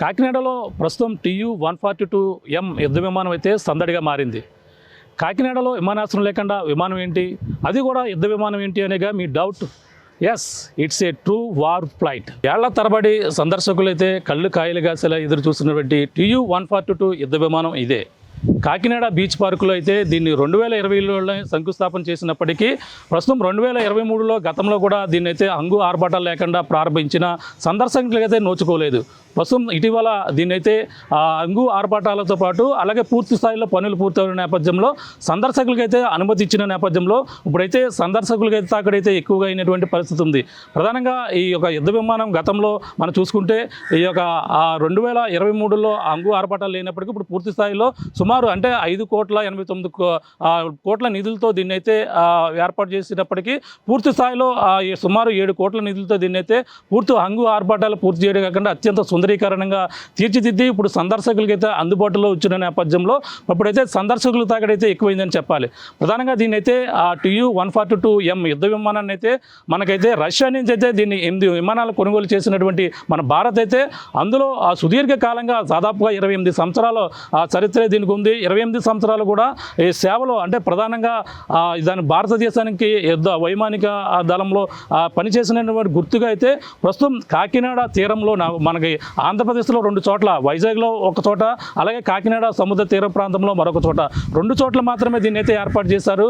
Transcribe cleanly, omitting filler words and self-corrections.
కాకినాడలో ప్రస్తుతం TU-142M యుద్ధ విమానం అయితే సందడిగా మారింది. కాకినాడలో విమానాశ్రయం లేకుండా విమానం ఏంటి, అది కూడా యుద్ధ విమానం ఏంటి అనేగా మీ doubt. Yes, it's a true war flight. ఏళ్ల తరబడి సందర్శకులైతే కళ్ళు కాయలు కాసేలా ఎదురు చూస్తున్నటువంటి TU-142 యుద్ధ విమానం ఇదే. కాకినాడ బీచ్ పార్కులో అయితే దీన్ని 2020లో శంకుస్థాపన చేసినప్పటికీ ప్రస్తుతం 2023లో గతంలో కూడా దీన్ని అయితే హంగు ఆర్భాటాలు లేకుండా ప్రారంభించిన సందర్శకులకైతే నోచుకోలేదు. ప్రస్తుతం ఇటీవల దీన్నైతే హంగు ఆర్భాటాలతో పాటు అలాగే పూర్తి స్థాయిలో పనులు పూర్తయిన నేపథ్యంలో సందర్శకులకైతే అనుమతి ఇచ్చిన నేపథ్యంలో ఇప్పుడైతే సందర్శకులకైతే అక్కడైతే ఎక్కువగా అయినటువంటి పరిస్థితి ఉంది. ప్రధానంగా ఈ యొక్క యుద్ధ విమానం గతంలో మనం చూసుకుంటే ఈ యొక్క 2023లో హంగు ఆర్భాటాలు లేనప్పటికీ ఇప్పుడు పూర్తి స్థాయిలో సుమారు అంటే 5,89 కోట్ల నిధులతో దీన్ని అయితే ఏర్పాటు చేసేటప్పటికీ పూర్తి స్థాయిలో సుమారు 7 కోట్ల నిధులతో దీన్ని అయితే పూర్తి హంగు ఆర్భాటాలు పూర్తి చేయడం కాకుండా అత్యంత సుందరీకరణంగా తీర్చిదిద్ది ఇప్పుడు సందర్శకులకైతే అందుబాటులో వచ్చిన నేపథ్యంలో ఇప్పుడైతే సందర్శకుల తాగడైతే ఎక్కువైందని చెప్పాలి. ప్రధానంగా దీన్ని అయితే TU-142M యుద్ధ విమానాన్ని అయితే మనకైతే రష్యా నుంచి అయితే దీన్ని 8 విమానాలు కొనుగోలు చేసినటువంటి మన భారత్ అయితే అందులో సుదీర్ఘ కాలంగా దాదాపుగా 28 సంవత్సరాల చరిత్ర దీనికి ఉంది. 28 సంవత్సరాలు కూడా ఈ సేవలో అంటే ప్రధానంగా దాని భారతదేశానికి యుద్ధ వైమానిక దళంలో పనిచేసినటువంటి గుర్తుగా అయితే ప్రస్తుతం కాకినాడ తీరంలో మనకి ఆంధ్రప్రదేశ్లో 2 చోట్ల, వైజాగ్లో ఒక చోట, అలాగే కాకినాడ సముద్ర తీర ప్రాంతంలో మరొక చోట, 2 చోట్ల మాత్రమే దీన్ని అయితే ఏర్పాటు చేశారు.